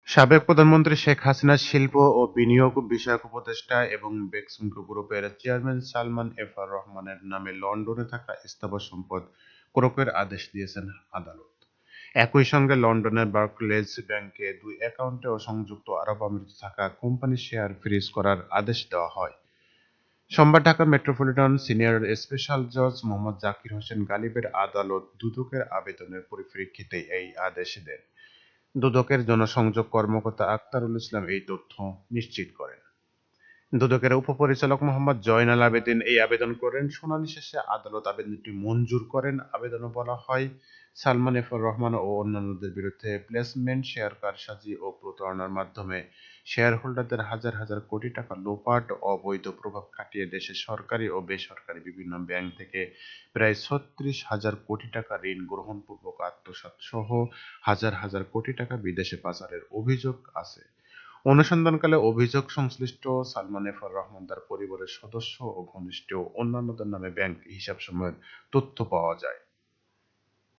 সাবেক প্রধানমন্ত্রী শেখ হাসিনা শিল্প ও বিনিয়োগ বিষয়ক উপদেষ্টা এবং বেক্সিমকো গ্রুপের চেয়ারম্যান সালমান এফ আর রহমানের নামে লন্ডনে থাকা স্থাবর সম্পদ ক্রয়ের আদেশ দিয়েছেন আদালত। একই সঙ্গে লন্ডনের বার্কলেজ ব্যাংকে ২ অ্যাকাউন্টে ও সংযুক্ত আরব আমিরাতে থাকা কোম্পানির শেয়ার ফ্রিজ করার আদেশ দেওয়া হয়। সোমবার ঢাকা মেট্রোপলিটন সিনিয়র স্পেশাল জজ মোহাম্মদ জাকির হোসেন গালিবের আদালত দুদকের আবেদনের পরিপ্রেক্ষিতে এই আদেশ দেন। দুদকের জনসংযোগ কর্মকর্তা আক্তারুল ইসলাম এই তথ্য নিশ্চিত করেন। দুদকের উপপরিচালক মোহাম্মদ জয়নাল আবেদিন এই আবেদন করেন। শুনানি শেষে আদালত আবেদনটি মঞ্জুর করেন। আবেদনে বলা হয়, সালমান এফ আর রহমান ও অন্যান্যদের বিরুদ্ধে প্লেসমেন্ট, শেয়ার কারসাজি ও প্রতারণার মাধ্যমে শেয়ার হোল্ডারদের হাজার হাজার কোটি টাকা লোপাট, অবৈধ প্রভাব খাটিয়ে দেশের সরকারি ও বেসরকারি বিভিন্ন ব্যাংক থেকে প্রায় ৩৬,০০০ কোটি টাকা ঋণ গ্রহণপূর্বক আত্মসাৎ সহ হাজার হাজার কোটি টাকা বিদেশে পাচারের অভিযোগ আছে। অনুসন্ধানকালে অভিযোগ সংশ্লিষ্ট সালমান এফ আর রহমান, তার পরিবারের সদস্য ও ঘনিষ্ঠ অন্যান্যদের নামে ব্যাংক হিসাবসমূহের তথ্য পাওয়া যায়।